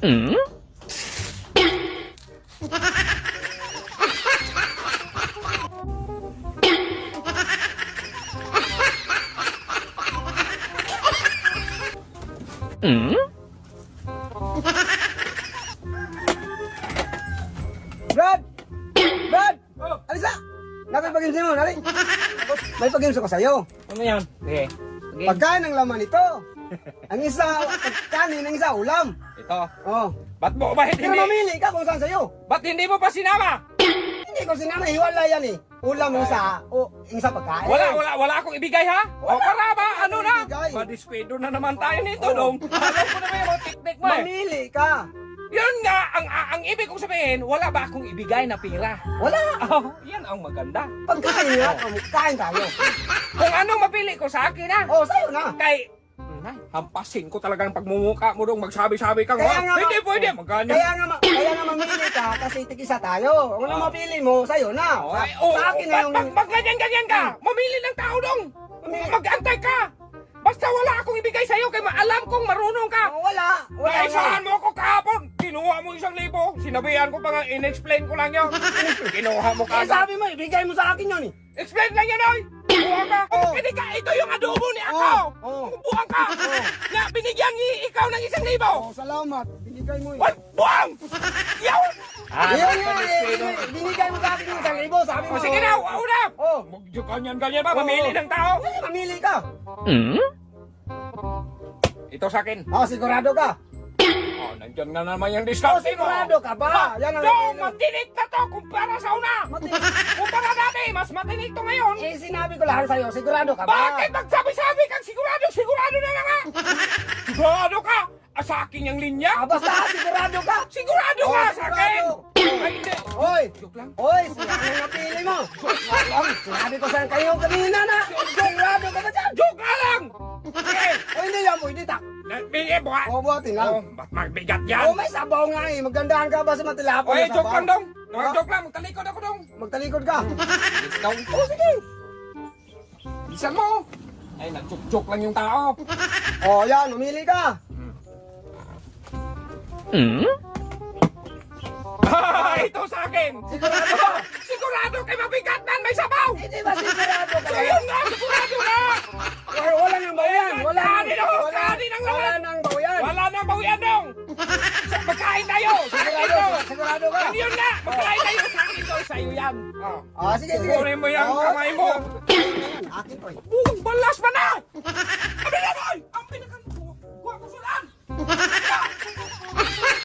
Hmm? Hmm? Brad! Brad! Oh. Alisa! Napipag-games mo, nari. May pag-games ako sa'yo. Ano yan? Okay. Okay. Pagkain ang laman ito. Ang isa, kanin, ang isa, ulam. Ito. Oh. Ba't mo ba Pero hindi? mamili ka kung saan sa'yo. Ba't hindi mo pa sinama? Hindi ko sinama, hiwala yan eh. Ulam yung isa, o yung isa pagkain. Wala akong ibigay ha? O para ba? Ano na? ibigay. Madiskwento na naman tayo nito, Oo. dong. Alam ko na ba yung mga teknik mo eh. Mamili ka. Yun nga, ang ibig kong sabihin, wala ba akong ibigay na pira? Wala. Oh, yan ang maganda. Pagkain nga, kain tayo. Kung anong mapili ko sa akin ha? Oh, sa'yo na. Kay, hampasin ko talagang pagmumuka mo dong magsabi-sabi kang Kaya nga, hindi pwede, magkano? Kaya nga mamili ka kasi tigisa tayo. Kung ano mapili mo, sa'yo na. Sa akin na yung... Pag ganyan ka, mamili ng tao dong. Mag-antay ka. Basta wala akong ibigay sa'yo kaya alam kong marunong ka. Oh, wala. Wala nga. Naisahan mo ako kahapon. Kinuha mo 1,000. Sinabihan ko pa nga, in-explain ko lang yun. Kinuha mo Eh, ka. sabi mo, ibigay mo sa akin yun eh. Explain lang yan, oy! Buwang ka! Oh. Hindi ka, ito yung adobo ni ako! Oh. Buwang ka! Na binigyan ikaw ng 1,000! Oh, salamat. Binigay mo eh. What? Buwang! Yaw! Yun nga eh. Binigay mo sa akin yung 1,000. Sabi mo. O sige na, una! Oh. Ganyan ba? Mamili ng tao? Sige, mamili ka. Hmm? Ito sa akin. Oh, sigurado ka. Oh, nandiyan na naman yung Oh, discount mo. sigurado ka ba? Yan ang No, napili. matinik na to kumpara sa una! Kumpara dati, mas matinik to ngayon! Eh, sinabi ko lang sa'yo, sigurado ka ba? Bakit magsabi-sabi kang sigurado? Sigurado na nga! Sigurado ka! Sa akin yung linya? Ah, basta sigurado ka. Sigurado Oh, ka sa akin! sigurado. Ay, hindi. Oy, Joke lang. oy, sila ang napili mo. Alam, sinabi ko sa'yo kayo kanina na. Sigurado ka ba dyan? Joke nga lang! Okay. O hindi yan, pwede tak. Bigay mo ha? O, buhatin lang. Oh, ba't magbigat yan? O, may sabaw nga eh. Maggandahan ka ba sa matilapon Oy, na joke sabaw? lang dong! Ha? Joke lang, magtalikod ako dong! Magtalikod ka. Dong. O, sige. Bisan mo! Ay, nag-joke lang yung tao! O, yan, umili ka. Hmm? Ito sa akin! Sigurado ka. Sigurado kay mabigat man, may sabaw! Hindi ba sigurado ka? So yun nga, sigurado na! Wala nang bawian. Wala Kanin ako, kanin ang laman. Wala nang bawian. Wala nang bawian dong! Magkain tayo! Sa akin Sigurado, ito! sigurado ka. Yun nga! Magkain tayo sa akin ito! Sa'yo yan! Oh. Ah, sige, sige. Kunin mo yung Oo, kamay mo. Akin to eh. Buong balas pa na! Ano na mo?